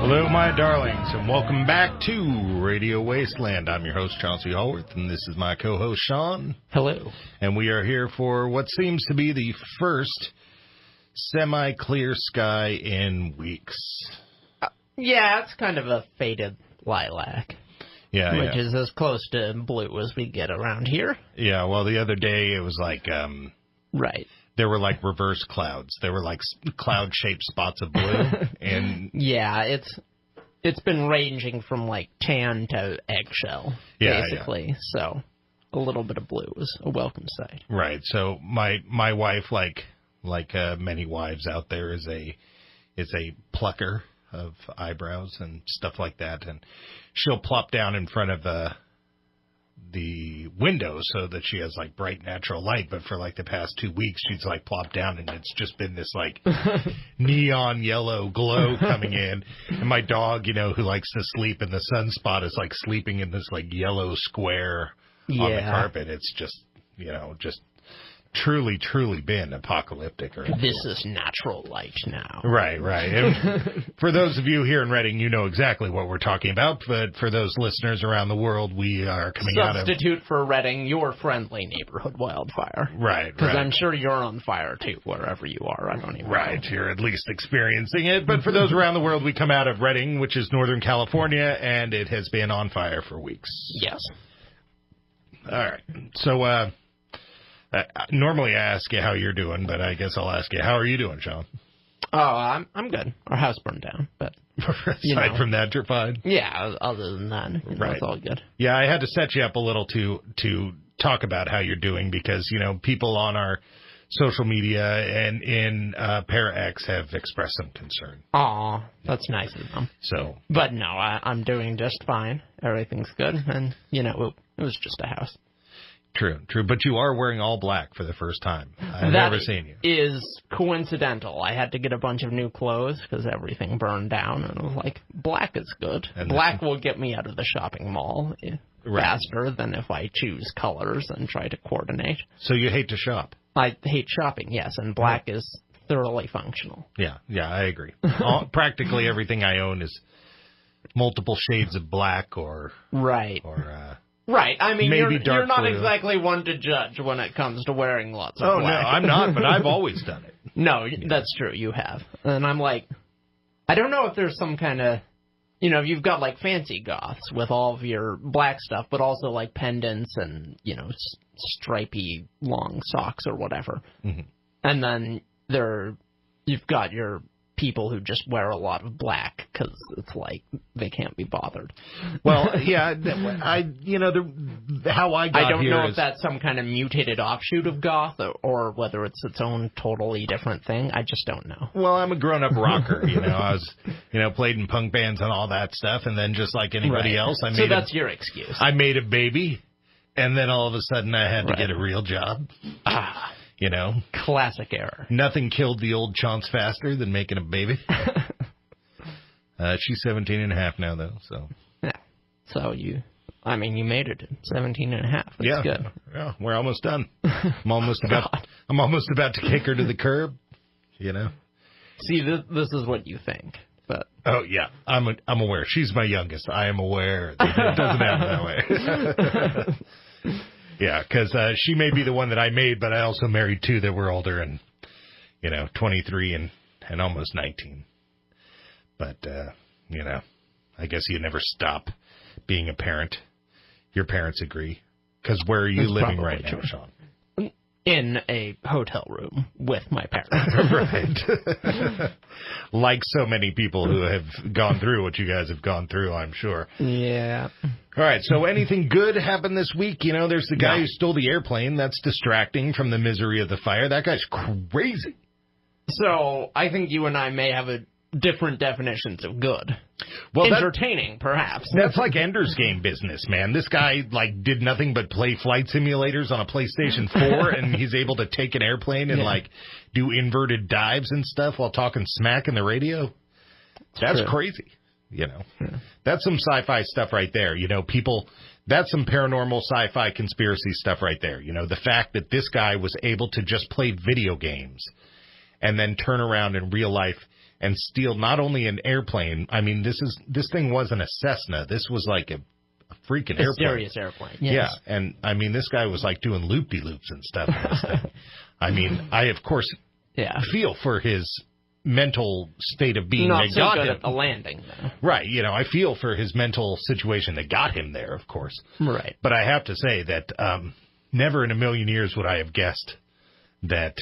Hello, my darlings, and welcome back to Radio Wasteland. I'm your host, Chauncey Hallworth, and this is my co-host, Sean. Hello. And we are here for what seems to be the first semi-clear sky in weeks. Yeah, it's kind of a faded lilac. Yeah, which is as close to blue as we get around here. Yeah, well, the other day it was like... right. There were like reverse clouds. There were like cloud-shaped spots of blue. And yeah, it's been ranging from like tan to eggshell, basically. Yeah. So a little bit of blue is a welcome sight. Right. So my wife, like many wives out there, is a plucker of eyebrows and stuff like that, and she'll plop down in front of the window so that she has like bright natural light, but for like the past 2 weeks she's like plopped down and it's just been this like neon yellow glow coming in, and my dog, who likes to sleep in the sunspot, is like sleeping in this like yellow square on the carpet. It's just just truly been apocalyptic. This is natural light now. Right. And for those of you here in Reading, you know exactly what we're talking about, but for those listeners around the world, we are coming out of... Substitute for Reading, your friendly neighborhood wildfire. Right. Because I'm sure you're on fire, too, wherever you are. I don't even know. You're at least experiencing it. But for those around the world, we come out of Reading, which is Northern California, and it has been on fire for weeks. Yes. All right. So, normally I ask you how you're doing, but I guess I'll ask you, how are you doing, Sean? Oh, I'm good. Our house burned down, but aside from that, you're fine. Yeah, other than that, it's all good. Yeah, I had to set you up a little to talk about how you're doing because people on our social media and in Para-X have expressed some concern. Aw, that's nice of them. So, but no, I'm doing just fine. Everything's good, and it was just a house. True. But you are wearing all black for the first time. I've never seen you. That is coincidental. I had to get a bunch of new clothes because everything burned down, and I was like, black is good. And black will get me out of the shopping mall faster than if I choose colors and try to coordinate. So you hate to shop? I hate shopping, yes, and black is thoroughly functional. Yeah, I agree. Practically everything I own is multiple shades of black or... Right. Right. I mean, you're not exactly one to judge when it comes to wearing lots of black. No, I'm not, but I've always done it. No, that's true. You have. And I'm like, I don't know if there's some kind of, you've got like fancy goths with all of your black stuff, but also like pendants and, stripy long socks or whatever. Mm-hmm. And then you've got your people who just wear a lot of black because it's like they can't be bothered. Well, yeah, how I got I don't here know if that's some kind of mutated offshoot of goth or whether it's its own totally different thing. I just don't know. Well, I'm a grown-up rocker. I was, played in punk bands and all that stuff, and then just like anybody else, so that's your excuse. I made a baby, and then all of a sudden I had to get a real job. Classic error. Nothing killed the old Chance faster than making a baby. She's 17 and a half now, though, so. Yeah. So you made it 17 and a half. That's good. Yeah, we're almost done. I'm almost about to kick her to the curb, See, this is what you think, but. Oh, yeah. I'm aware. She's my youngest. I am aware that it doesn't happen that way. Yeah, because she may be the one that I made, but I also married two that were older and, 23 and almost 19. But, I guess you never stop being a parent. Your parents agree. Because where are you living right now, Sean? In a hotel room with my parents. Right. Like so many people who have gone through what you guys have gone through, I'm sure. Yeah. All right, so anything good happened this week? There's the guy who stole the airplane. That's distracting from the misery of the fire. That guy's crazy. So I think you and I may have different definitions of good. Well, entertaining, perhaps. That's like Ender's Game business, man. This guy, did nothing but play flight simulators on a PlayStation 4, and he's able to take an airplane and, do inverted dives and stuff while talking smack in the radio. That's crazy, Yeah. That's some sci-fi stuff right there. That's some paranormal sci-fi conspiracy stuff right there. The fact that this guy was able to just play video games and then turn around in real life and steal not only an airplane. I mean, this thing wasn't a Cessna. This was like a freaking airplane. Serious airplane. Yes. Yeah, and I mean, this guy was like doing loop-de-loops and stuff in this thing. I mean, I of course feel for his mental state of being not that so got good him. at the landing, though. Right, I feel for his mental situation that got him there, of course. Right. But I have to say that never in a million years would I have guessed that,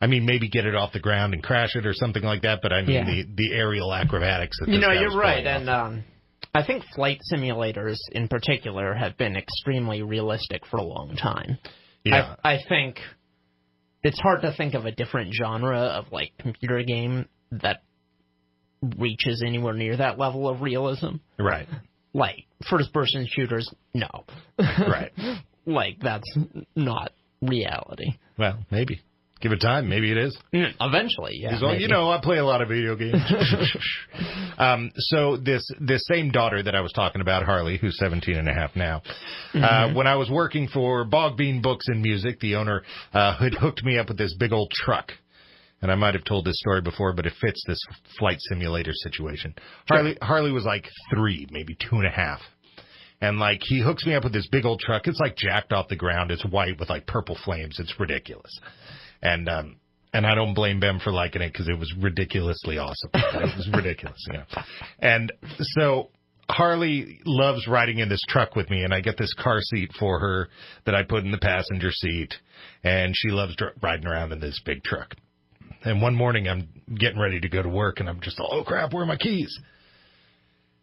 maybe get it off the ground and crash it or something like that, but I mean the aerial acrobatics that this guy you're was right, pulling off. and I think flight simulators in particular have been extremely realistic for a long time. Yeah. I think it's hard to think of a different genre of, like, computer game that reaches anywhere near that level of realism. Right. Like, first-person shooters, no. Right. Like, that's not reality. Well, maybe. Give it time. Maybe it is. Eventually, yeah. Well, I play a lot of video games. So this same daughter that I was talking about, Harley, who's 17 and a half now, when I was working for Bog Bean Books and Music, the owner had hooked me up with this big old truck. And I might have told this story before, but it fits this flight simulator situation. Sure. Harley was like 3, maybe 2.5. And, like, he hooks me up with this big old truck. It's, like, jacked off the ground. It's white with, like, purple flames. It's ridiculous. And I don't blame Ben for liking it because it was ridiculously awesome. It was ridiculous, And so Harley loves riding in this truck with me, and I get this car seat for her that I put in the passenger seat, and she loves riding around in this big truck. And one morning I'm getting ready to go to work, and I'm just, oh, crap, where are my keys?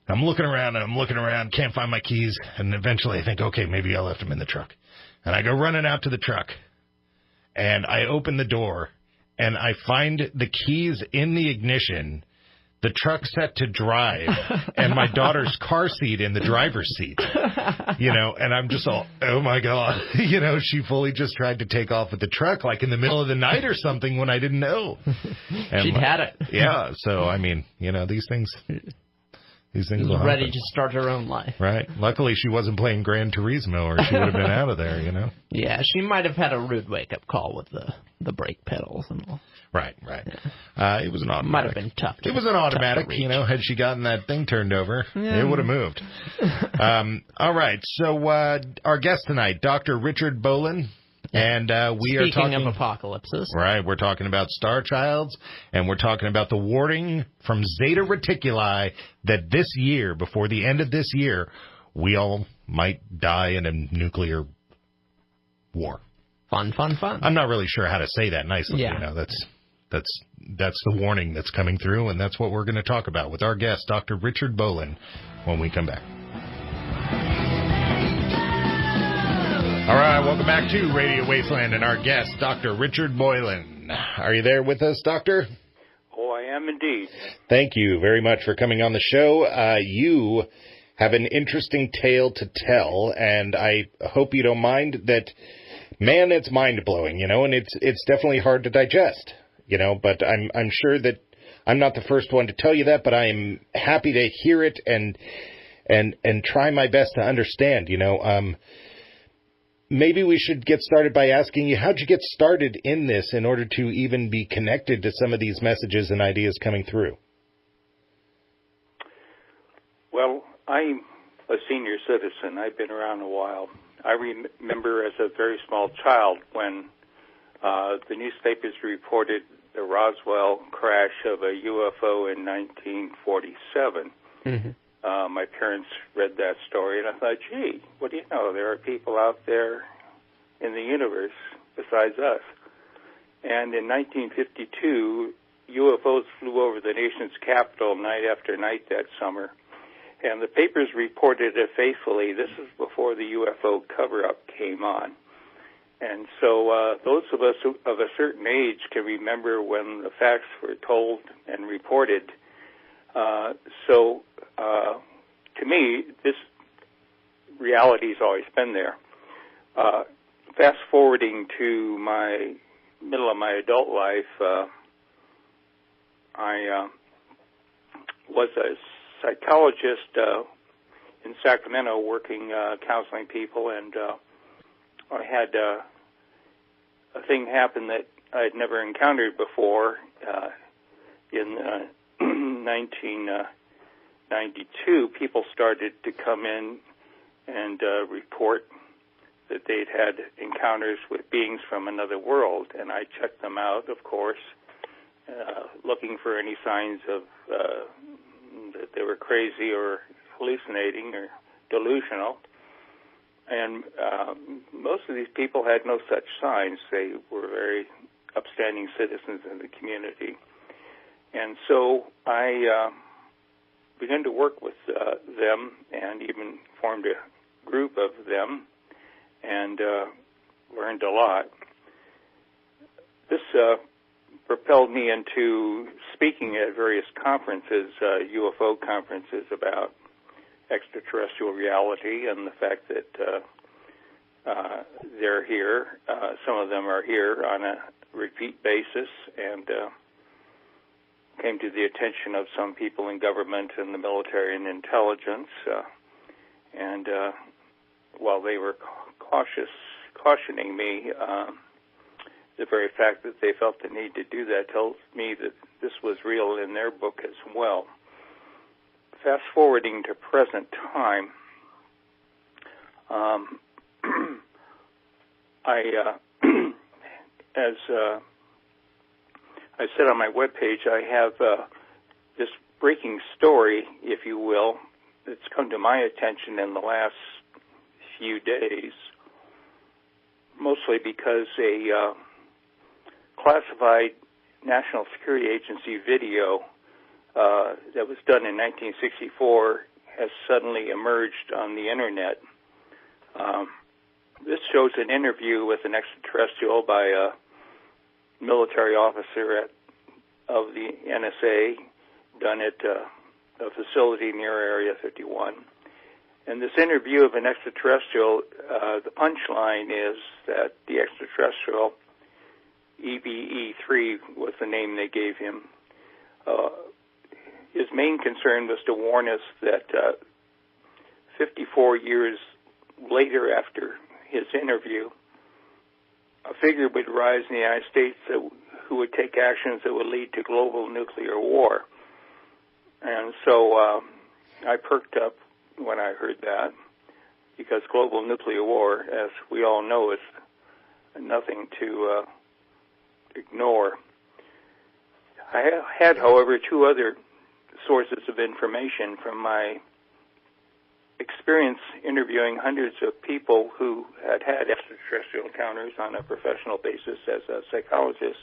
I'm looking around, can't find my keys, and eventually I think, okay, maybe I left them in the truck. And I go running out to the truck. And I open the door, and I find the keys in the ignition, the truck set to drive, and my daughter's car seat in the driver's seat. And I'm just all, oh, my God. She fully just tried to take off with the truck, like in the middle of the night or something when I didn't know. And she'd had it. Yeah, so, I mean, these things... These things will ready happen. to start her own life. Right. Luckily, she wasn't playing Gran Turismo, or she would have been out of there, Yeah, she might have had a rude wake-up call with the brake pedals and all. Right. Yeah. It was an automatic. Might have been tough. It was an automatic, had she gotten that thing turned over, it would have moved. All right. So our guest tonight, Dr. Richard Boylan. And we are talking... Speaking of apocalypses. Right, we're talking about star childs, and we're talking about the warning from Zeta Reticuli that this year, before the end of this year, we all might die in a nuclear war. Fun. I'm not really sure how to say that nicely. Yeah. That's the warning that's coming through, and that's what we're going to talk about with our guest, Dr. Richard Boylan, when we come back. All right, welcome back to Radio Wasteland and our guest, Dr. Richard Boylan. Are you there with us, Doctor? Oh, I am indeed. Thank you very much for coming on the show. You have an interesting tale to tell, and I hope you don't mind that, man, it's mind-blowing, and it's definitely hard to digest, but I'm sure that I'm not the first one to tell you that, but I am happy to hear it and try my best to understand, Maybe we should get started by asking you, how'd you get started in this in order to even be connected to some of these messages and ideas coming through? Well, I'm a senior citizen. I've been around a while. I remember as a very small child when the newspapers reported the Roswell crash of a UFO in 1947. Mm-hmm. My parents read that story, and I thought, gee, what do you know? There are people out there in the universe besides us. And in 1952, UFOs flew over the nation's capital night after night that summer. And the papers reported it faithfully. This is before the UFO cover-up came on. And so those of us of a certain age can remember when the facts were told and reported. To me, this reality's always been there. Fast forwarding to my middle of my adult life, I was a psychologist in Sacramento working counseling people, and I had a thing happen that I'd never encountered before. In 1992, people started to come in and report that they'd had encounters with beings from another world, and I checked them out, of course, looking for any signs of that they were crazy or hallucinating or delusional. And most of these people had no such signs. They were very upstanding citizens in the community. And so I began to work with them and even formed a group of them and learned a lot. This propelled me into speaking at various conferences, UFO conferences, about extraterrestrial reality and the fact that they're here. Some of them are here on a repeat basis, and came to the attention of some people in government and the military and intelligence. And while they were cautioning me, the very fact that they felt the need to do that tells me that this was real in their book as well. Fast forwarding to present time, as I said on my webpage, I have this breaking story, if you will, that's come to my attention in the last few days, mostly because a classified National Security Agency video that was done in 1964 has suddenly emerged on the Internet. This shows an interview with an extraterrestrial by a military officer of the NSA done at a facility near Area 51. And this interview of an extraterrestrial, the punchline is that the extraterrestrial, EBE-3 was the name they gave him, his main concern was to warn us that 54 years later after his interview, a figure would rise in the United States who would take actions that would lead to global nuclear war. And so I perked up when I heard that, because global nuclear war, as we all know, is nothing to ignore. I had, however, two other sources of information from my experience interviewing hundreds of people who had had extraterrestrial encounters on a professional basis as a psychologist.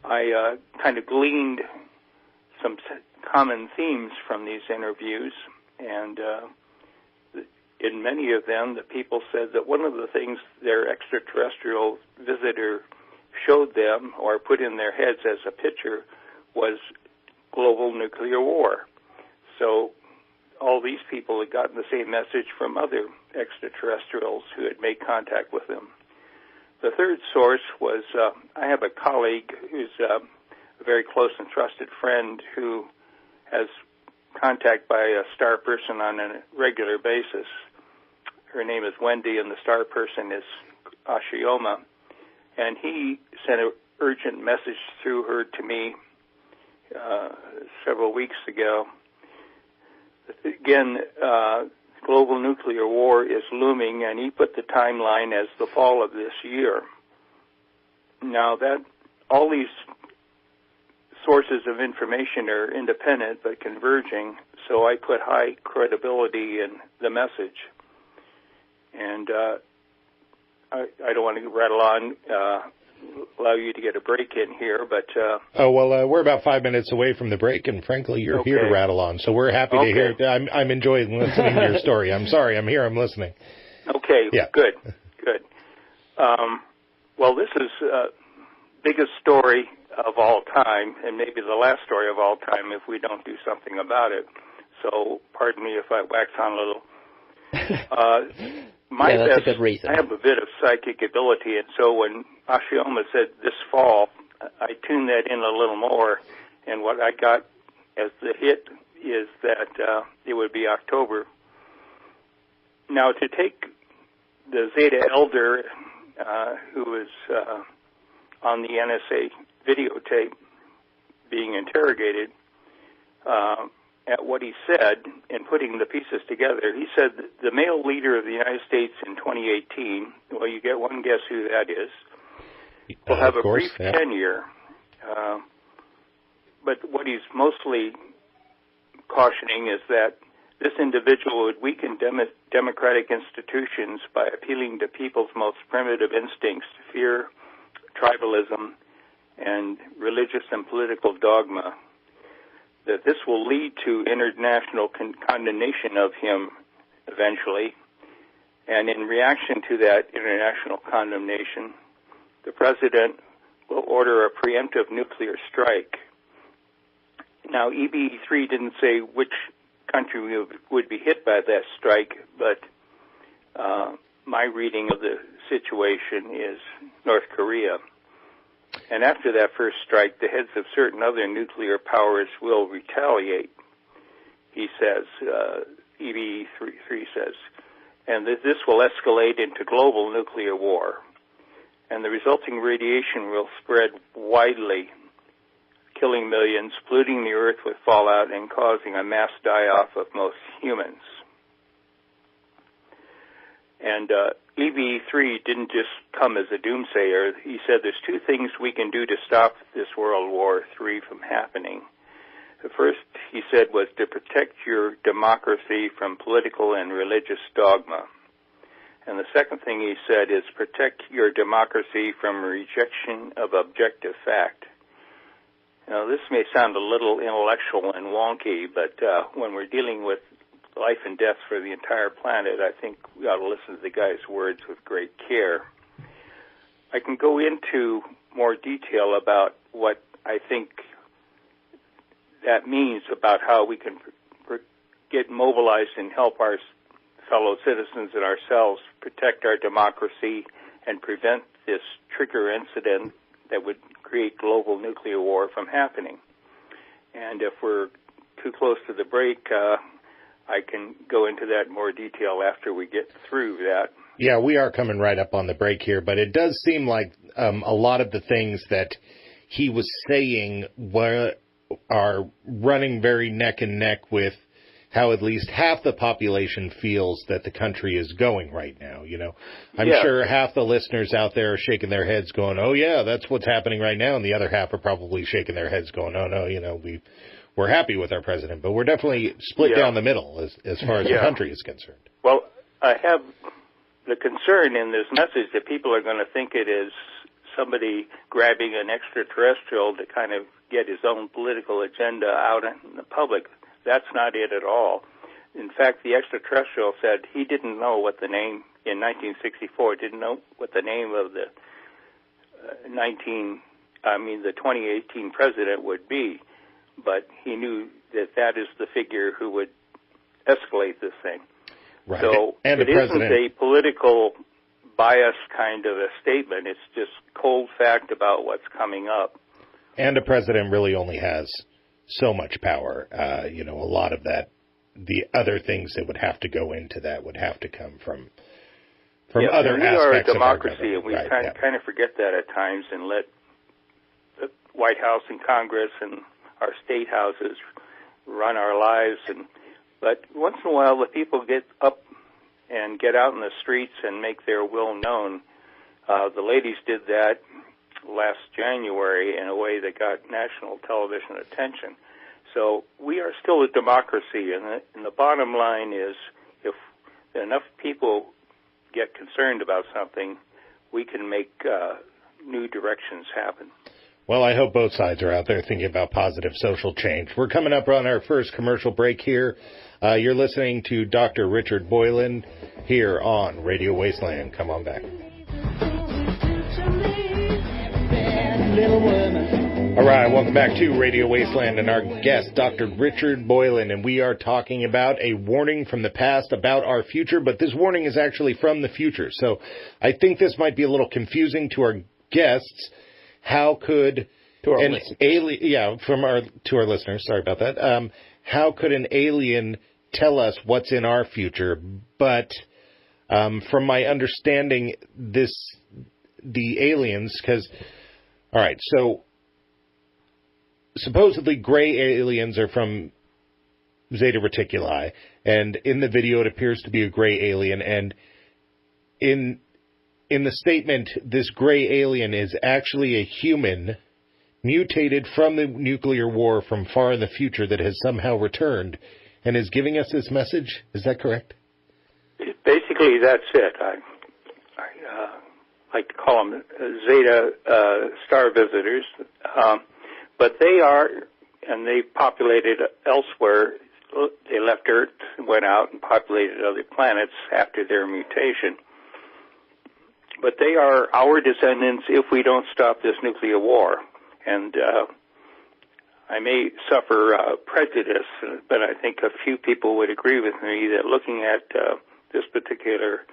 I kind of gleaned some common themes from these interviews, and in many of them, the people said that one of the things their extraterrestrial visitor showed them or put in their heads as a picture was global nuclear war. So all these people had gotten the same message from other extraterrestrials who had made contact with them. The third source was, I have a colleague who's a very close and trusted friend who has contact by a star person on a regular basis. Her name is Wendy, and the star person is Ashioma. And he sent an urgent message through her to me several weeks ago. Again, global nuclear war is looming, and he put the timeline as the fall of this year. Now, that all these sources of information are independent but converging, so I put high credibility in the message. And I don't want to rattle on, allow you to get a break in here, but... we're about 5 minutes away from the break, and frankly, you're here to rattle on, so we're happy to hear it. I'm enjoying listening to your story. I'm sorry, I'm here, I'm listening. Okay, yeah. Good. Well, this is the biggest story of all time, and maybe the last story of all time if we don't do something about it. So, pardon me if I wax on a little. That's a good reason. I have a bit of psychic ability, and so when Ashioma said this fall, I tuned that in a little more, and what I got as the hit is that it would be October. Now, to take the Zeta Elder, who is on the NSA videotape being interrogated at what he said and putting the pieces together. He said that the male leader of the United States in 2018, well, you get one guess who that is, will have a brief tenure. But what he's mostly cautioning is that this individual would weaken democratic institutions by appealing to people's most primitive instincts, fear, tribalism, and religious and political dogma, that this will lead to international condemnation of him eventually. And in reaction to that international condemnation, the president will order a preemptive nuclear strike. Now, EB3 didn't say which country would be hit by that strike, but my reading of the situation is North Korea. And after that first strike, the heads of certain other nuclear powers will retaliate, he says, EB3 says, and that this will escalate into global nuclear war. And the resulting radiation will spread widely, killing millions, polluting the earth with fallout, and causing a mass die-off of most humans. And EB3 didn't just come as a doomsayer. He said there's two things we can do to stop this World War III from happening. The first, he said, was to protect your democracy from political and religious dogma. And the second thing he said is protect your democracy from rejection of objective fact. Now, this may sound a little intellectual and wonky, but when we're dealing with life and death for the entire planet, I think we ought to listen to the guy's words with great care. I can go into more detail about what I think that means about how we can get mobilized and help our fellow citizens and ourselves protect our democracy and prevent this trigger incident that would create global nuclear war from happening. And if we're too close to the break, I can go into that in more detail after we get through that. Yeah, we are coming right up on the break here, but it does seem like a lot of the things that he was saying are running very neck and neck with how at least half the population feels that the country is going right now. You know, I'm sure half the listeners out there are shaking their heads going, oh, yeah, that's what's happening right now. And the other half are probably shaking their heads going, oh, no, you know, we're happy with our president. But we're definitely split down the middle as far as the country is concerned. Well, I have the concern in this message that people are going to think it is somebody grabbing an extraterrestrial to kind of get his own political agenda out in the public. That's not it at all. In fact, the extraterrestrial said he didn't know what the name, in 1964, didn't know what the name of the 2018 president would be, but he knew that is the figure who would escalate this thing. Right. So it isn't a political bias kind of a statement. It's just cold fact about what's coming up. And a president really only has so much power. A lot of that, the other things that would have to go into that would have to come from other aspects of our government. We are a democracy, and we kind of forget that at times and let the White House and Congress and our state houses run our lives. But once in a while, the people get up and get out in the streets and make their will known. The ladies did that last January in a way that got national television attention. So we are still a democracy, and the bottom line is if enough people get concerned about something, we can make new directions happen. Well, I hope both sides are out there thinking about positive social change. We're coming up on our first commercial break here. You're listening to Dr. Richard Boylan here on Radio Wasteland. Come on back. All right, welcome back to Radio Wasteland and our guest, Dr. Richard Boylan, and we are talking about a warning from the past about our future, but this warning is actually from the future. So I think this might be a little confusing to our guests. How could to our listeners, sorry about that. How could an alien tell us what's in our future? But from my understanding, the aliens, because All right, so supposedly gray aliens are from Zeta Reticuli, and in the video it appears to be a gray alien, and in the statement, this gray alien is actually a human mutated from the nuclear war from far in the future that has somehow returned and is giving us this message. Is that correct? Basically, that's it. I like to call them Zeta star visitors, but they are, and they populated elsewhere. They left Earth and went out and populated other planets after their mutation. But they are our descendants if we don't stop this nuclear war. And I may suffer prejudice, but I think a few people would agree with me that looking at this particular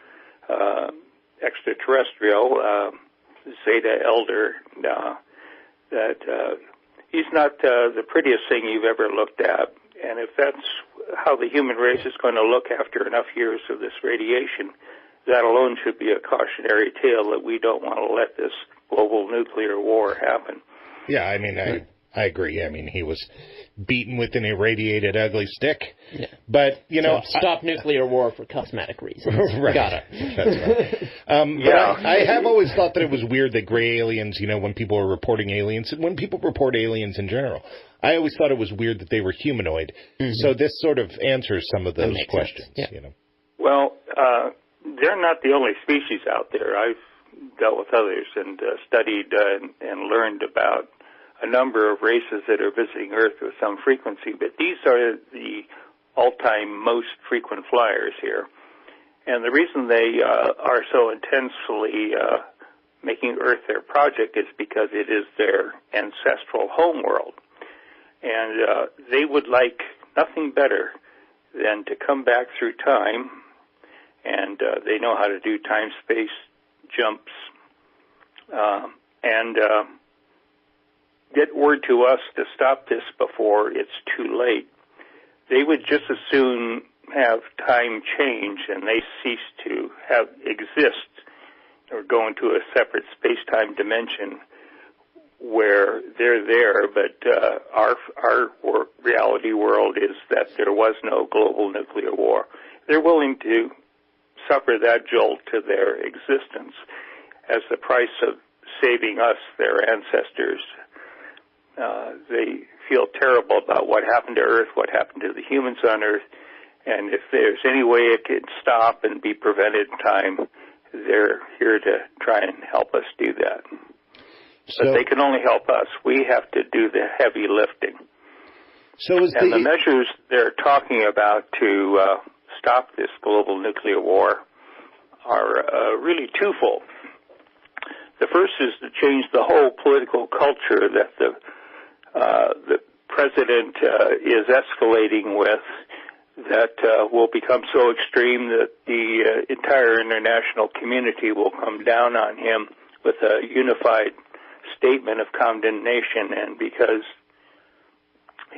extraterrestrial, Zeta Elder, that he's not the prettiest thing you've ever looked at. And if that's how the human race is going to look after enough years of this radiation, that alone should be a cautionary tale that we don't want to let this global nuclear war happen. Yeah, I mean, I agree. I mean, he was beaten with an irradiated ugly stick. Yeah. But, you know... So stop nuclear war for cosmetic reasons. Right. Got it. That's right. But I have always thought that it was weird that gray aliens, you know, when people are reporting aliens, when people report aliens in general, I always thought it was weird that they were humanoid. Mm-hmm. So this sort of answers some of those questions, you know. Well, they're not the only species out there. I've dealt with others and studied and learned about a number of races that are visiting Earth with some frequency, but these are the all-time most frequent flyers here. And the reason they are so intensely making Earth their project is because it is their ancestral homeworld. And they would like nothing better than to come back through time, and they know how to do time-space jumps, and get word to us to stop this before it's too late. They would just as soon have time change and they cease to exist or go into a separate space-time dimension where they're there, but our reality world is that there was no global nuclear war. They're willing to suffer that jolt to their existence as the price of saving us, their ancestors. They feel terrible about what happened to Earth, what happened to the humans on Earth, and if there's any way it could stop and be prevented in time, they're here to try and help us do that. But they can only help us. We have to do the heavy lifting. And the measures they're talking about to stop this global nuclear war are really twofold. The first is to change the whole political culture that the president is escalating with, that will become so extreme that the entire international community will come down on him with a unified statement of condemnation. And because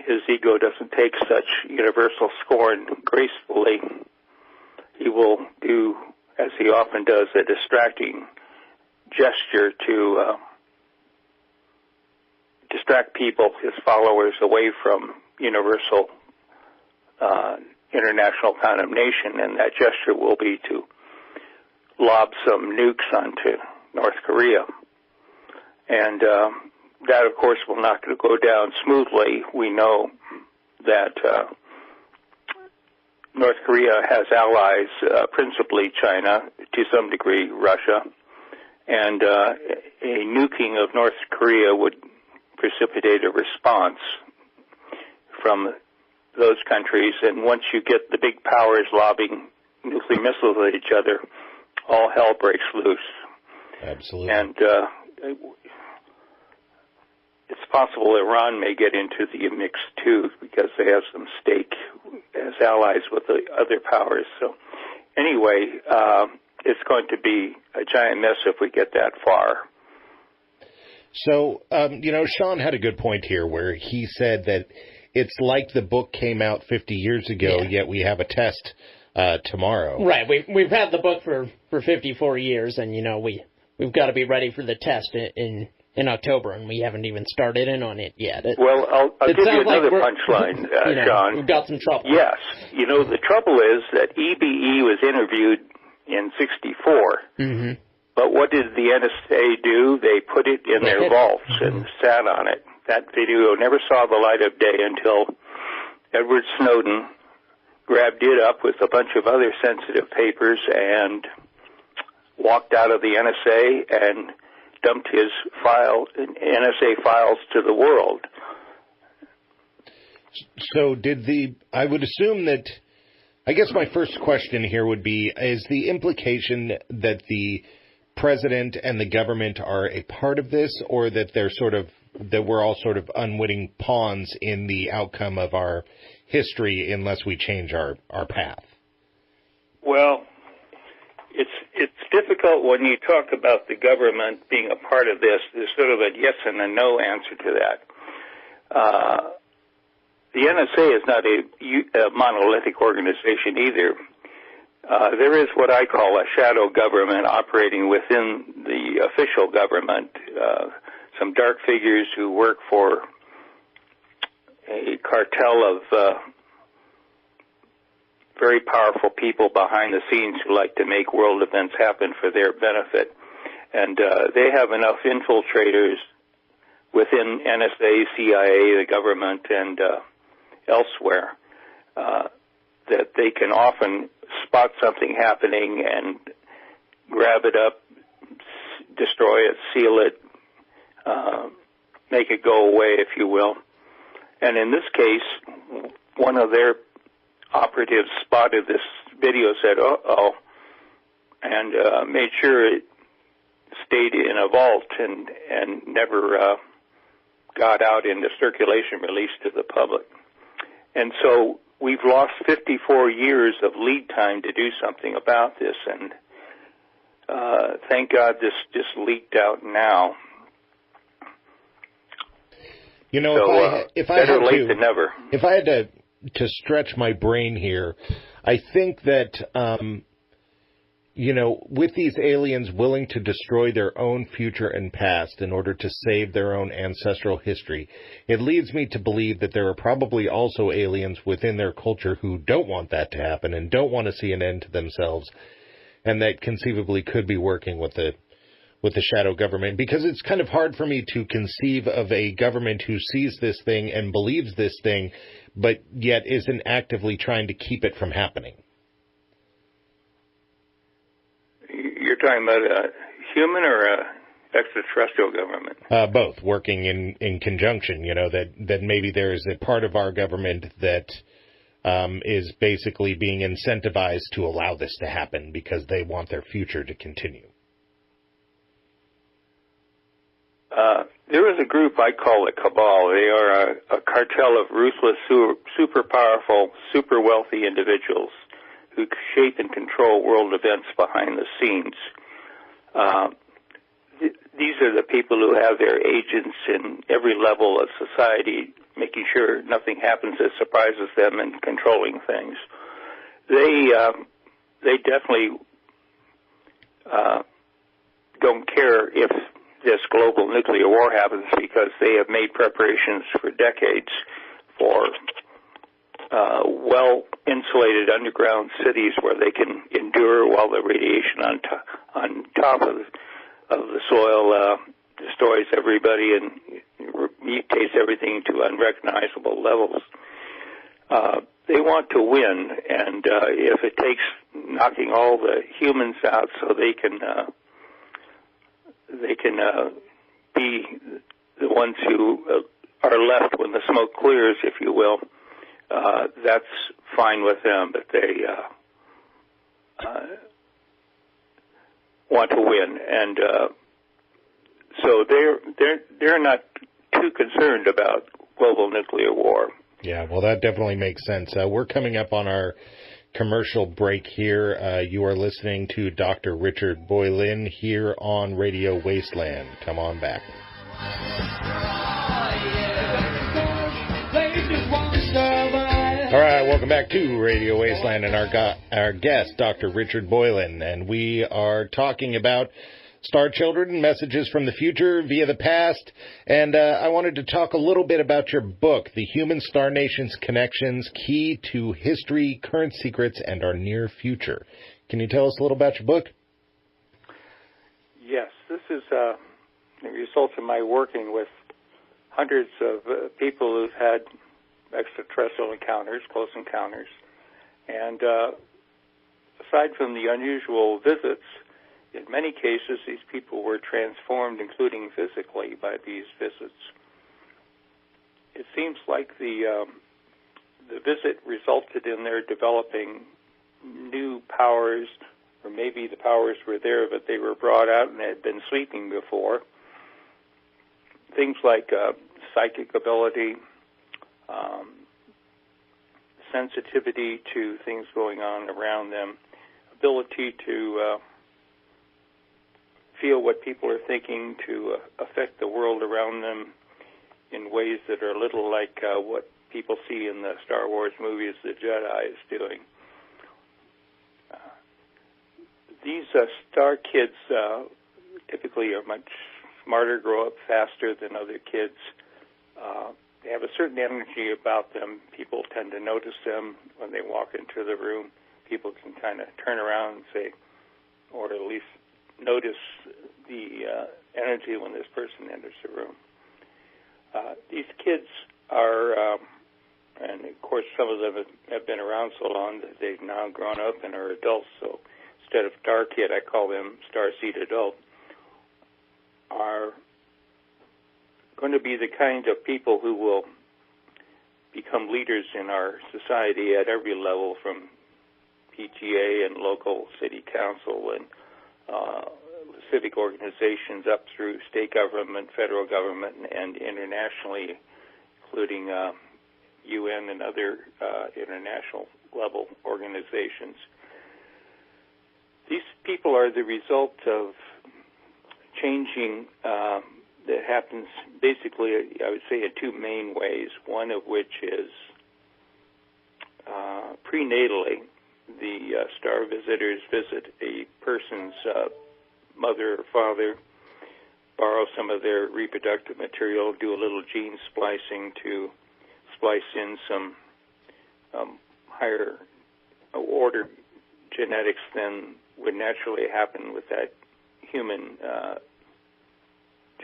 his ego doesn't take such universal scorn gracefully, he will do, as he often does, a distracting gesture to distract people, his followers, away from universal international condemnation, and that gesture will be to lob some nukes onto North Korea. And that, of course, will not go down smoothly. We know that North Korea has allies, principally China, to some degree Russia, and a nuking of North Korea would precipitate a response from those countries. And once you get the big powers lobbing nuclear missiles at each other, all hell breaks loose. Absolutely. And it's possible Iran may get into the mix too, because they have some stake as allies with the other powers. So anyway, it's going to be a giant mess if we get that far. So, Sean had a good point here where he said that it's like the book came out 50 years ago, yet we have a test tomorrow. Right. We've had the book for 54 years, and, we've got to be ready for the test in in October, and we haven't even started in on it yet. I'll give you another punchline, John. We've got some trouble. Yes. The trouble is that EBE was interviewed in 1964. Mm-hmm. But what did the NSA do? They put it in their vaults and sat on it. That video never saw the light of day until Edward Snowden grabbed it up with a bunch of other sensitive papers and walked out of the NSA and dumped his NSA files to the world. So I would assume that, I guess my first question here would be, is the implication that the president and the government are a part of this, or that that we're all sort of unwitting pawns in the outcome of our history unless we change our path? Well, it's difficult when you talk about the government being a part of this. There's sort of a yes and a no answer to that. The NSA is not a monolithic organization either. There is what I call a shadow government operating within the official government. Some dark figures who work for a cartel of very powerful people behind the scenes who like to make world events happen for their benefit. And they have enough infiltrators within NSA, CIA, the government, and elsewhere that they can often spot something happening and grab it up, destroy it, seal it, make it go away, if you will. And in this case, one of their operatives spotted this video, said, uh-oh, and made sure it stayed in a vault and never got out into circulation, released to the public. And so we've lost 54 years of lead time to do something about this, and thank God this just leaked out now. If I better had late than never. If I had to stretch my brain here, I think that with these aliens willing to destroy their own future and past in order to save their own ancestral history, it leads me to believe that there are probably also aliens within their culture who don't want that to happen and don't want to see an end to themselves, and that conceivably could be working with the shadow government, because it's kind of hard for me to conceive of a government who sees this thing and believes this thing, but yet isn't actively trying to keep it from happening. You're talking about a human or a extraterrestrial government? Both, working in conjunction, that maybe there is a part of our government that is basically being incentivized to allow this to happen because they want their future to continue. There is a group I call the Cabal. They are a cartel of ruthless, super powerful, super wealthy individuals who shape and control world events behind the scenes. These are the people who have their agents in every level of society, making sure nothing happens that surprises them and controlling things. They definitely don't care if this global nuclear war happens, because they have made preparations for decades for well-insulated underground cities where they can endure while the radiation on top of the soil destroys everybody and mutates everything to unrecognizable levels. They want to win, and if it takes knocking all the humans out so they can be the ones who are left when the smoke clears, if you will, that's fine with them, but they want to win, and so they're not too concerned about global nuclear war. Yeah, well, that definitely makes sense. We're coming up on our commercial break here. You are listening to Dr. Richard Boylan here on Radio Wasteland. Come on back. All right, welcome back to Radio Wasteland and our guest, Dr. Richard Boylan, and we are talking about Star Children, Messages from the Future via the Past. And I wanted to talk a little bit about your book, The Human Star Nations Connections, Key to History, Current Secrets, and Our Near Future. Can you tell us a little about your book? Yes, this is the result of my working with hundreds of people who've had extraterrestrial encounters, close encounters. And aside from the unusual visits, in many cases these people were transformed, including physically, by these visits. It seems like the visit resulted in their developing new powers, or maybe the powers were there, but they were brought out and had been sleeping before. Things like psychic ability, sensitivity to things going on around them, ability to feel what people are thinking, to affect the world around them in ways that are a little like what people see in the Star Wars movies the Jedi is doing. These star kids typically are much smarter, grow up faster than other kids. They have a certain energy about them. People tend to notice them when they walk into the room. People can kind of turn around and say, or at least notice the energy when this person enters the room. These kids are, and of course some of them have been around so long that they've now grown up and are adults, so instead of star kid, I call them starseed adult, are going to be the kind of people who will become leaders in our society at every level, from PTA and local city council and civic organizations up through state government, federal government, and internationally, including UN and other international level organizations. These people are the result of changing that happens basically, I would say, in two main ways, one of which is prenatally. The star visitors visit a person's mother or father, borrow some of their reproductive material, do a little gene splicing to splice in some higher order genetics than would naturally happen with that human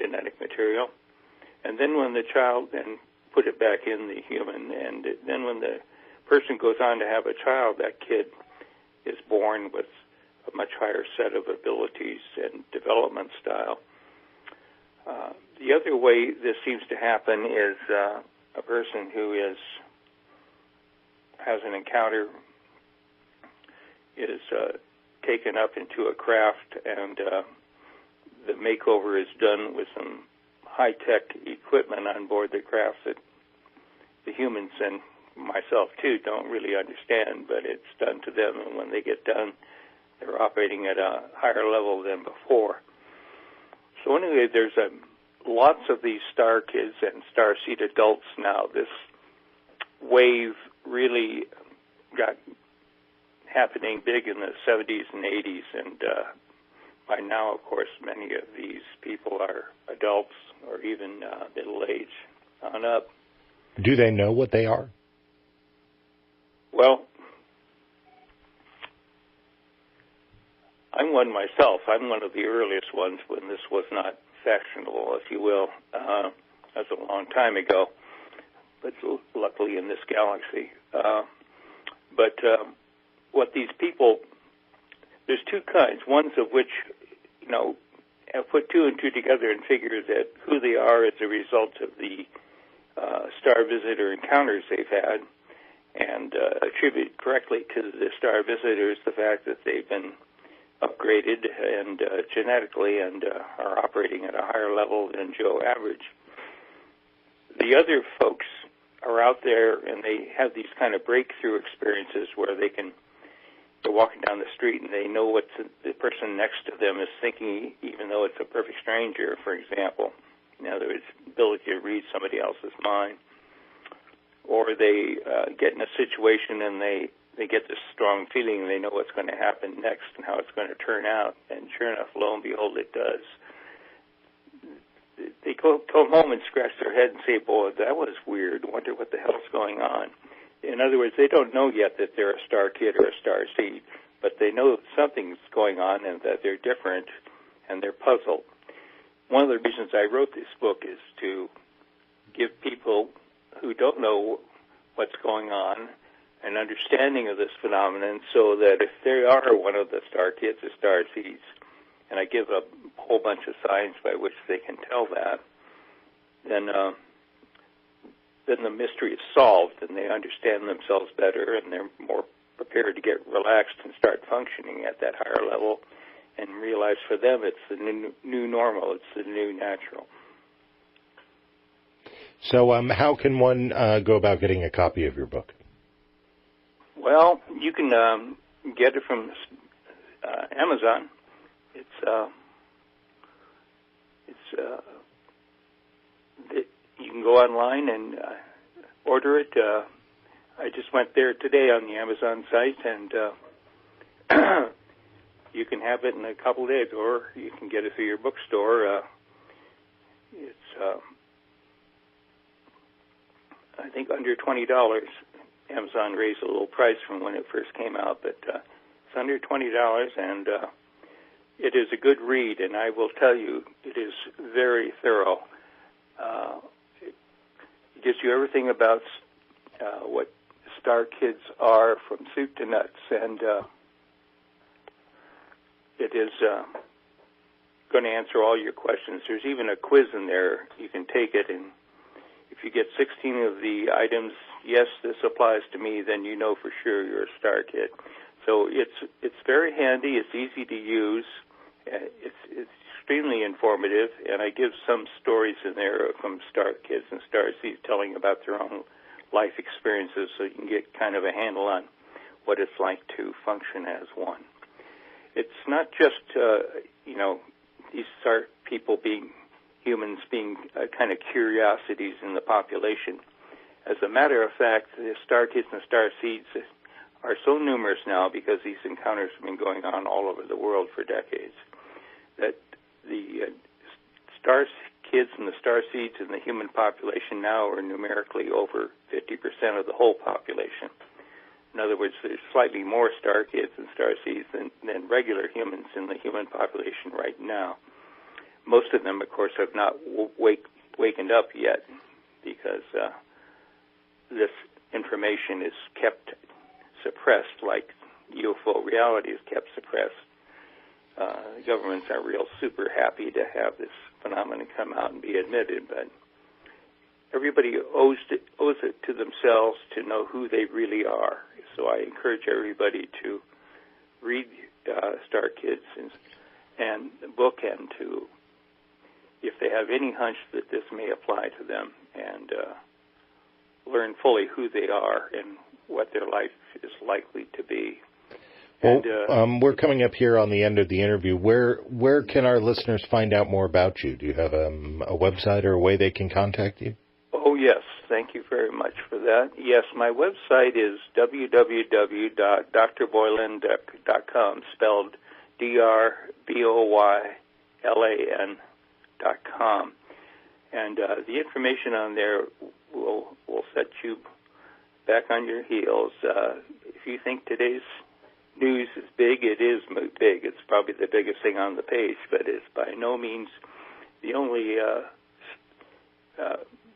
genetic material. And then when the child, then put it back in the human, and then when the person goes on to have a child, that kid is born with a much higher set of abilities and development style. The other way this seems to happen is a person who has an encounter, is taken up into a craft, and the makeover is done with some high-tech equipment on board the craft that the humans and myself, too, don't really understand, but it's done to them, and when they get done, they're operating at a higher level than before. So anyway, there's lots of these star kids and starseed adults now. This wave really got happening big in the 70s and 80s, and by now, of course, many of these people are adults or even middle age on up. Do they know what they are? Well, I'm one myself. I'm one of the earliest ones when this was not fashionable, if you will. That's a long time ago, but luckily in this galaxy. But what these people, there's two kinds, ones of which, have put two and two together and figure that who they are as a result of the star visitor encounters they've had, and attribute correctly to the star visitors the fact that they've been upgraded and genetically and are operating at a higher level than Joe average. The other folks are out there and they have these kind of breakthrough experiences where they're walking down the street and they know what the person next to them is thinking, even though it's a perfect stranger, for example. In other words, ability to read somebody else's mind. or they get in a situation and they get this strong feeling they know what's going to happen next and how it's going to turn out, and sure enough, lo and behold, it does. They come home and scratch their head and say, boy, that was weird. Wonder what the hell's going on. In other words, they don't know yet that they're a star kid or a star seed, but they know something's going on and that they're different, and they're puzzled. One of the reasons I wrote this book is to give people who don't know what's going on an understanding of this phenomenon, so that if they are one of the star kids or star seeds, and I give a whole bunch of signs by which they can tell that, then the mystery is solved, and they understand themselves better, and they're more prepared to get relaxed and start functioning at that higher level, and realize for them it's the new normal, it's the new natural. So how can one go about getting a copy of your book? Well, you can get it from Amazon. You can go online and order it. I just went there today on the Amazon site, and you can have it in a couple of days, or you can get it through your bookstore. It's I think under $20. Amazon raised a little price from when it first came out, but it's under $20, and it is a good read, and I will tell you, it is very thorough. It gives you everything about what star kids are from soup to nuts, and it is going to answer all your questions. There's even a quiz in there. You can take it, and if you get 16 of the items, yes, this applies to me, then you know for sure you're a star kid. So it's very handy. It's easy to use. It's extremely informative, and I give some stories in there from star kids and star seeds telling about their own life experiences, so you can get kind of a handle on what it's like to function as one. It's not just these star people being humans being kind of curiosities in the population. As a matter of fact, the star kids and star seeds are so numerous now, because these encounters have been going on all over the world for decades, that the star kids and the star seeds in the human population now are numerically over 50% of the whole population. In other words, there's slightly more star kids and star seeds than regular humans in the human population right now. Most of them, of course, have not wakened up yet, because this information is kept suppressed, like UFO reality is kept suppressed. The governments are real super happy to have this phenomenon come out and be admitted, but everybody owes it to themselves to know who they really are. So I encourage everybody to read Star Kids and the book, and to, if they have any hunch that this may apply to them, and learn fully who they are and what their life is likely to be. Well, we're coming up here on the end of the interview. Where can our listeners find out more about you? Do you have a website or a way they can contact you? Oh, yes. Thank you very much for that. Yes, my website is www.drboylan.com, spelled DRBOYLAN.com. And the information on there will set you back on your heels. If you think today's news is big, it is big. It's probably the biggest thing on the page, but it's by no means the only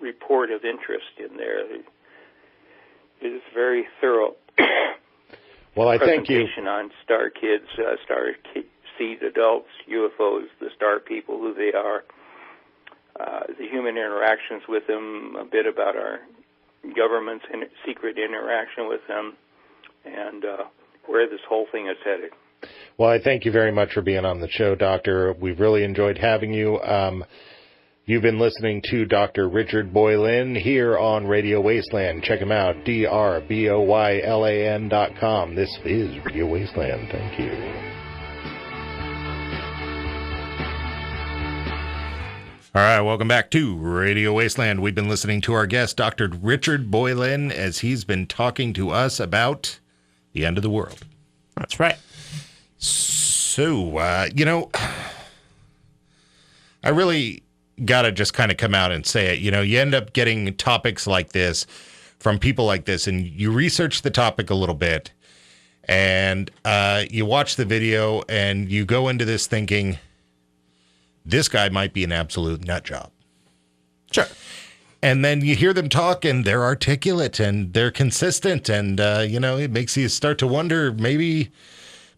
report of interest in there. It is very thorough. Well, I thank you. Presentation on star kids, star seed adults, UFOs, the star people, who they are, the human interactions with them, a bit about our government's secret interaction with them, and where this whole thing is headed. Well, I thank you very much for being on the show, Doctor. We've really enjoyed having you. You've been listening to Dr. Richard Boylan here on Radio Wasteland. Check him out, drboylan.com. This is Radio Wasteland. Thank you. All right, welcome back to Radio Wasteland. We've been listening to our guest, Dr. Richard Boylan, as he's been talking to us about the end of the world. That's right. So, I really got to just kind of come out and say it. You end up getting topics like this from people like this, and you research the topic a little bit, and you watch the video, and you go into this thinking, this guy might be an absolute nut job. Sure. And then you hear them talk, and they're articulate, and they're consistent, and, it makes you start to wonder, maybe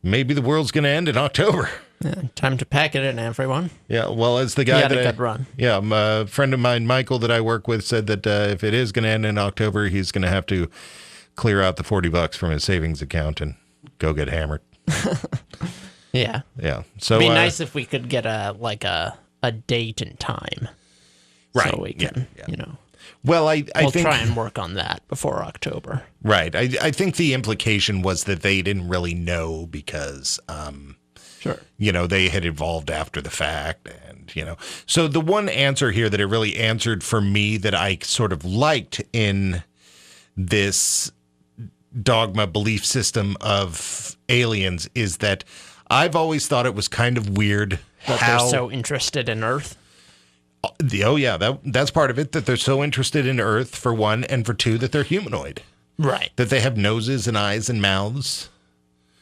the world's going to end in October. Yeah, time to pack it in, everyone. Yeah, well, as the guy had a good run. Yeah, a friend of mine, Michael, that I work with, said that if it is going to end in October, he's going to have to clear out the $40 from his savings account and go get hammered. Yeah. Yeah. So it'd be nice if we could get a date and time. Right. So we can, Well, we'll try and work on that before October. Right. I think the implication was that they didn't really know because, sure. They had evolved after the fact. And, so the one answer here that it really answered for me that I sort of liked in this dogma belief system of aliens is that I've always thought it was kind of weird that they're so interested in Earth. Oh, yeah, that's part of it, that they're so interested in Earth, for one, and for two, that they're humanoid. Right. That they have noses and eyes and mouths.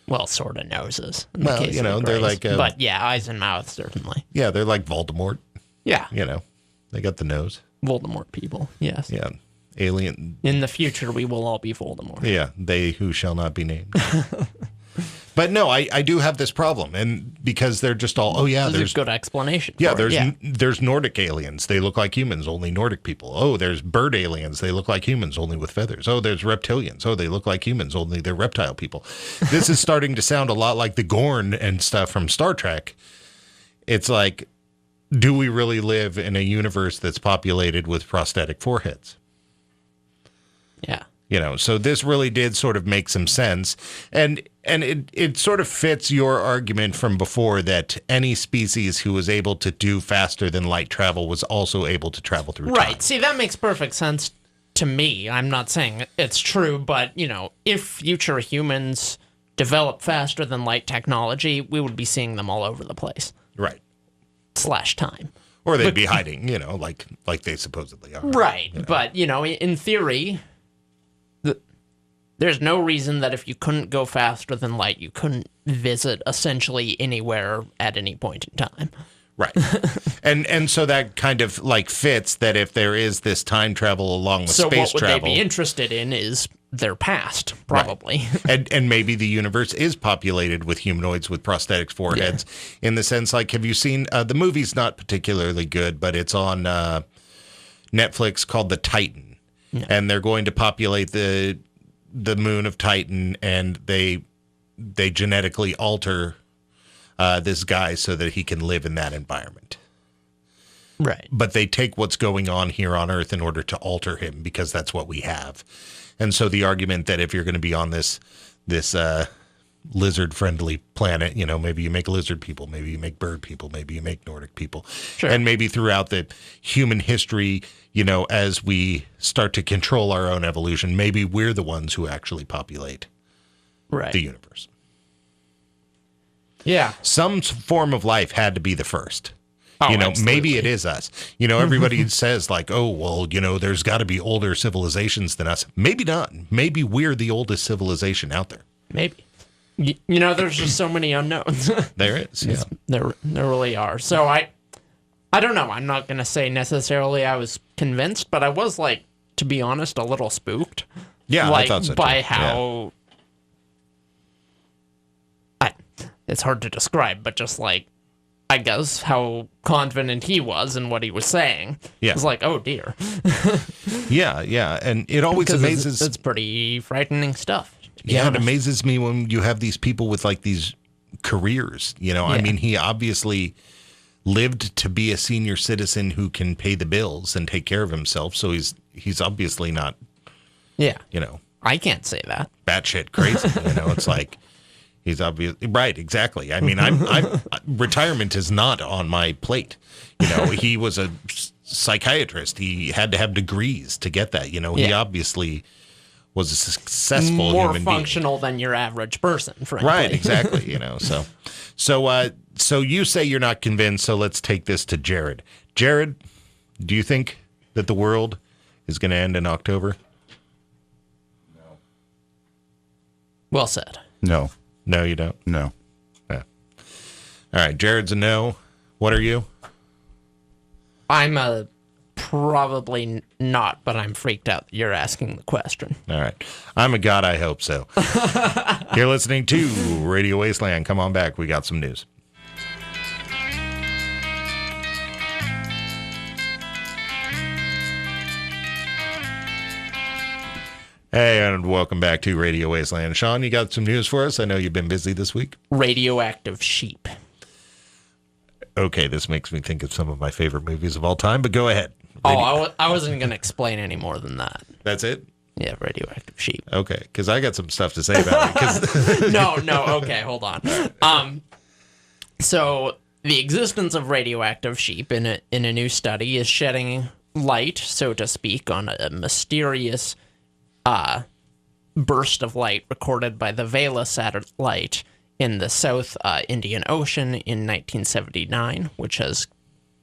Well, sort of noses. Well, they're like... but yeah, eyes and mouths, certainly. Yeah, they're like Voldemort. Yeah. They got the nose. Voldemort people, yes. Yeah. Alien. In the future, we will all be Voldemort. Yeah, they who shall not be named. But no, I do have this problem, and because they're just all, there's a good explanation. Yeah, there's Nordic aliens. They look like humans, only Nordic people. Oh, there's bird aliens. They look like humans, only with feathers. Oh, there's reptilians. Oh, they look like humans, only they're reptile people. This is starting to sound a lot like the Gorn and stuff from Star Trek. It's like, do we really live in a universe that's populated with prosthetic foreheads? Yeah. So this really did sort of make some sense. And it sort of fits your argument from before that any species who was able to do faster than light travel was also able to travel through time. Right. See, that makes perfect sense to me. I'm not saying it's true, but, if future humans develop faster than light technology, we would be seeing them all over the place. Right. / time. Or they'd be hiding, like they supposedly are. Right. But, in theory... There's no reason that if you couldn't go faster than light, you couldn't visit essentially anywhere at any point in time. Right. and so that kind of fits that if there is this time travel along with space travel. So what would they be interested in is their past, probably. Right. And maybe the universe is populated with humanoids with prosthetic foreheads in the sense, have you seen, the movie's not particularly good, but it's on Netflix called The Titan. No. And they're going to populate the moon of Titan, and they genetically alter this guy so that he can live in that environment. Right. But they take what's going on here on Earth in order to alter him because that's what we have. And so the argument that if you're going to be on this lizard-friendly planet, maybe you make lizard people, maybe you make bird people, maybe you make Nordic people. Sure. And maybe throughout the human history, as we start to control our own evolution, maybe we're the ones who actually populate the universe. Yeah. Some form of life had to be the first. Oh, maybe it is us. Everybody says there's got to be older civilizations than us. Maybe not. Maybe we're the oldest civilization out there. Maybe. There's just so many unknowns. There is. Yeah. There really are. So I don't know. I'm not going to say necessarily I was convinced, but I was, to be honest, a little spooked. Yeah, I thought so, by too. how... It's hard to describe, but just, I guess, how confident he was in what he was saying. Yeah. It's like, oh, dear. Yeah. And it always amazes... It's pretty frightening stuff. Yeah, it amazes me when you have these people with, these careers. I mean, he obviously lived to be a senior citizen who can pay the bills and take care of himself, so he's obviously not, I can't say that. batshit crazy. It's He's obviously right. Exactly. I mean, retirement is not on my plate. He was a psychiatrist. He had to have degrees to get that. He obviously was a successful more human functional than your average person, frankly. Right. Exactly. So you say you're not convinced. So let's take this to Jared. Jared, do you think that the world is going to end in October? No. Well said. No. No, you don't? No. Yeah. All right, Jared's a no. What are you? I'm probably not, but I'm freaked out that you're asking the question. All right. I'm a god, I hope so. You're listening to Radio Wasteland. Come on back. We got some news. Hey, and welcome back to Radio Wasteland. Sean, you got some news for us? I know you've been busy this week. Radioactive sheep. Okay, this makes me think of some of my favorite movies of all time, but go ahead. I wasn't going to explain any more than that. That's it? Yeah, radioactive sheep. Okay, because I got some stuff to say about it. No, okay, hold on. So the existence of radioactive sheep in a new study is shedding light, so to speak, on a mysterious burst of light recorded by the Vela satellite in the South Indian Ocean in 1979, which has,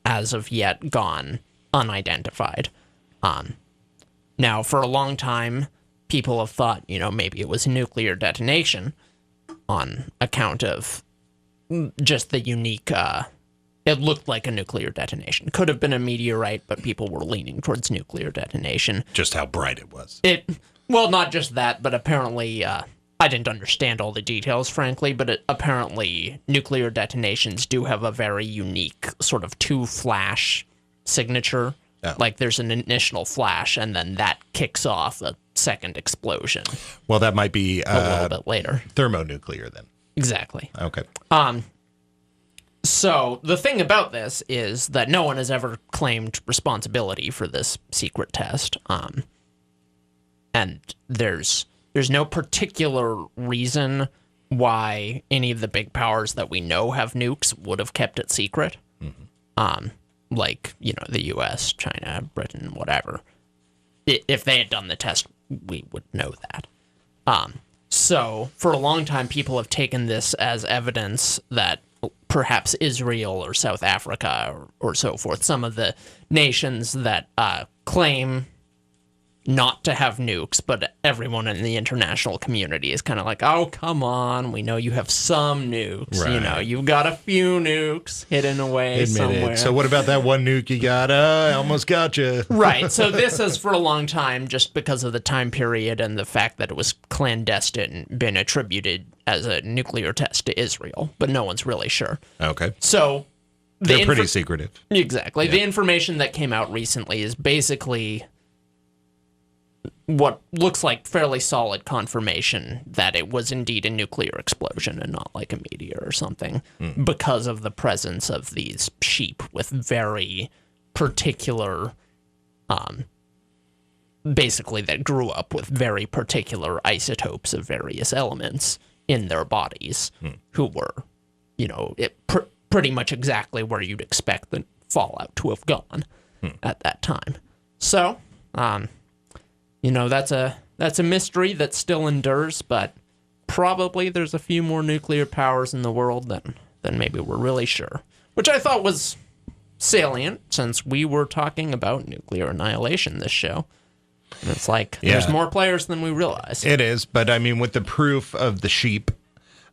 as of yet, gone unidentified. Now, for a long time, people have thought, maybe it was nuclear detonation on account of just the unique... it looked like a nuclear detonation. Could have been a meteorite, but people were leaning towards nuclear detonation. Just how bright it was. Well, not just that, but apparently, I didn't understand all the details, frankly, but apparently nuclear detonations do have a very unique sort of two-flash signature. Oh. Like there's an initial flash, and then that kicks off a second explosion. Well, that might be a little bit later. Thermonuclear, then. Exactly. Okay. So the thing about this is that no one has ever claimed responsibility for this secret test. And there's no particular reason why any of the big powers that we know have nukes would have kept it secret. Mm-hmm. Like, the US, China, Britain, whatever. If they had done the test, we would know that. So for a long time, people have taken this as evidence that perhaps Israel or South Africa or so forth, some of the nations that claim not to have nukes, but everyone in the international community is kind of like, oh, come on, we know you have some nukes. Right. You've got a few nukes hidden away somewhere. So what about that one nuke you got? I almost got you. Right. So this has, for a long time, just because of the time period and the fact that it was clandestine, been attributed as a nuclear test to Israel, but no one's really sure. Okay. So they're pretty secretive. Exactly. Yeah. The information that came out recently is basically what looks like fairly solid confirmation that it was indeed a nuclear explosion and not like a meteor or something, because of the presence of these sheep with very particular, basically that grew up with very particular isotopes of various elements in their bodies, who were, pretty much exactly where you'd expect the fallout to have gone at that time. So, that's a mystery that still endures, but probably there's a few more nuclear powers in the world than maybe we're really sure. Which I thought was salient, since we were talking about nuclear annihilation this show. And it's like, there's more players than we realize. It is, but I mean, with the proof of the sheep,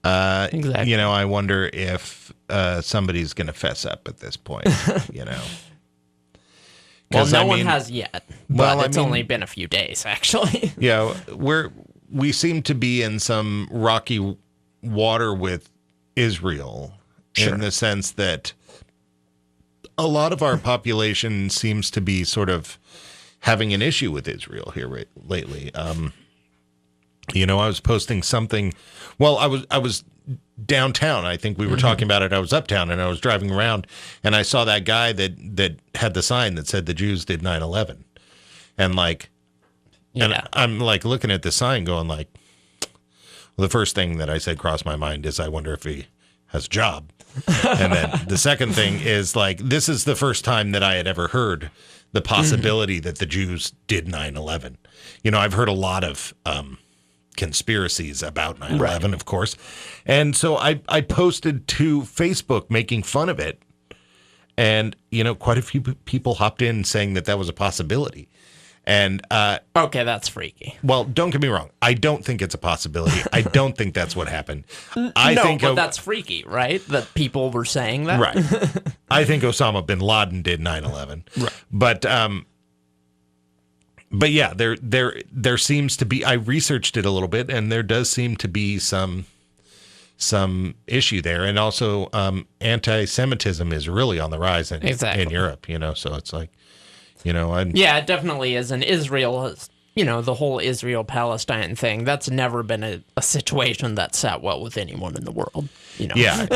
exactly. I wonder if somebody's going to fess up at this point, Well, no one has yet, but it's only been a few days, actually. Yeah, we seem to be in some rocky water with Israel, in the sense that a lot of our population seems to be sort of having an issue with Israel here lately. I was posting something. Well, I was downtown. I think we were talking about it. I was uptown and I was driving around and I saw that guy that had the sign that said the Jews did 9/11. And and I'm like looking at the sign going like, Well, the first thing that I said crossed my mind is, I wonder if he has a job. And then the second thing is, like, this is the first time that I had ever heard the possibility that the Jews did 9/11. You know, I've heard a lot of conspiracies about 9/11, of course. And so I posted to Facebook making fun of it. And, you know, quite a few people hopped in saying that that was a possibility. And okay, that's freaky. Well, don't get me wrong. I don't think it's a possibility. I don't think that's what happened. I think that's freaky, right? That people were saying that. Right. I think Osama bin Laden did 9/11. Right. But yeah, there seems to be. I researched it a little bit, and there does seem to be some issue there, and also anti-Semitism is really on the rise in Europe. You know, so it's like. You know, yeah, it definitely is. And Israel has, you know, the whole Israel-Palestine thing, that's never been a situation that sat well with anyone in the world, you know. Yeah.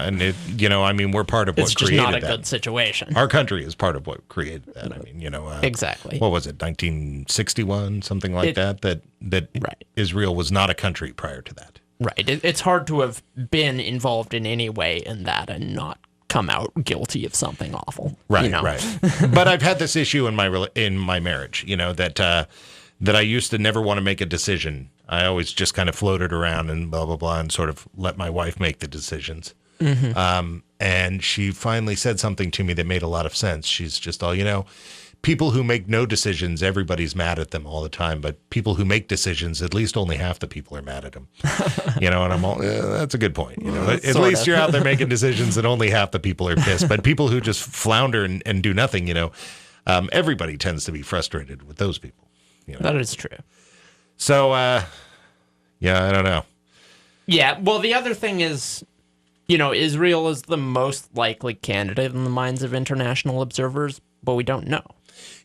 And, it, you know, I mean, we're part of what created that. It's just not a good situation. Our country is part of what created that. I mean, you know. Exactly. What was it, 1961, something like that right. Israel was not a country prior to that. Right. It's hard to have been involved in any way in that and not come out guilty of something awful. Right, you know? Right. But I've had this issue in my marriage, you know, that I used to never want to make a decision. I always just kind of floated around and blah, blah, blah, and sort of let my wife make the decisions. Mm-hmm. And she finally said something to me that made a lot of sense. She's just all, you know, people who make no decisions, everybody's mad at them all the time. But people who make decisions, at least only half the people are mad at them. You know, and I'm all, that's a good point. You know, at least you're out there making decisions and only half the people are pissed. But people who just flounder and do nothing, you know, everybody tends to be frustrated with those people. You know? That is true. So, yeah, I don't know. Yeah, well, the other thing is, you know, Israel is the most likely candidate in the minds of international observers, but we don't know.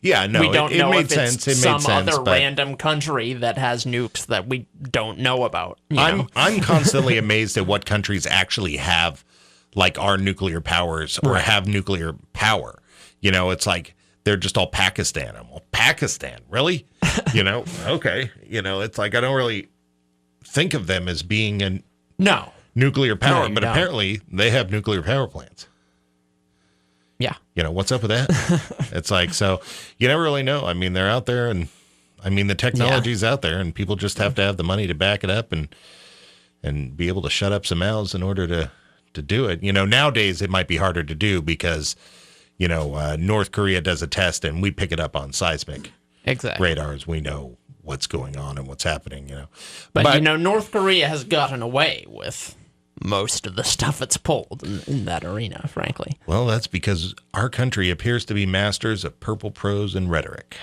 Yeah, no, we don't know made if sense. It's some other random country that has nukes that we don't know about. I'm constantly amazed at what countries actually have, like, our nuclear powers or have nuclear power. You know, it's like they're just all Pakistan. I'm all, Pakistan, really? You know, okay. You know, it's like I don't really think of them as being a nuclear power, but apparently they have nuclear power plants. Yeah. You know, what's up with that? It's like, so you never really know. I mean, they're out there, and I mean, the technology's out there, and people just have to have the money to back it up and be able to shut up some mouths in order to do it. You know, nowadays it might be harder to do because, you know, North Korea does a test and we pick it up on seismic radars. We know what's going on and what's happening, you know. But you know, North Korea has gotten away with most of the stuff it's pulled in that arena, frankly. Well, that's because our country appears to be masters of purple prose and rhetoric.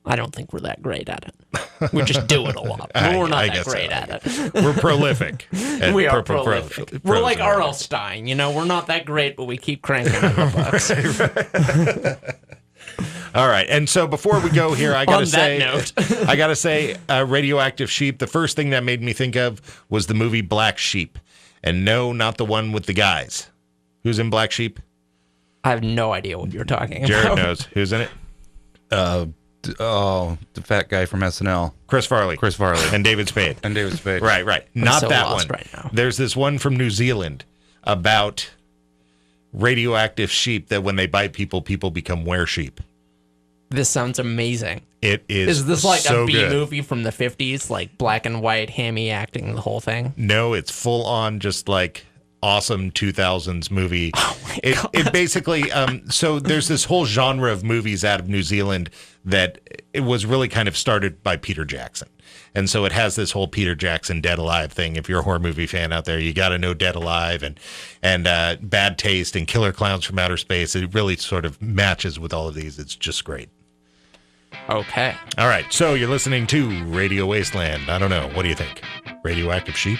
I don't think we're that great at it. We just do it a lot. We're not that great at it. We're prolific. We are prolific. We're like R.L. Stein, you know, we're not that great, but we keep cranking out the books. Right. All right, and so before we go here, I gotta say, Radioactive Sheep. The first thing that made me think of was the movie Black Sheep, and no, not the one with the guys. Who's in Black Sheep? I have no idea what you're talking about. Jared knows. Who's in it? The fat guy from SNL. Chris Farley. And David Spade. Right. Not so that lost one. Right now. There's this one from New Zealand about radioactive sheep that when they bite people, people become were-sheep. This sounds amazing. It is. Is this like so a B good. movie from the 50s, like black and white, hammy acting, the whole thing? No, it's full on, just like awesome 2000s movie. Oh my God. It basically, so there's this whole genre of movies out of New Zealand that it was really kind of started by Peter Jackson. And so it has this whole Peter Jackson Dead Alive thing. If you're a horror movie fan out there, you got to know Dead Alive and Bad Taste and Killer Clowns from Outer Space. It really sort of matches with all of these. It's just great. Okay. All right. So you're listening to Radio Wasteland. I don't know. What do you think? Radioactive Sheep?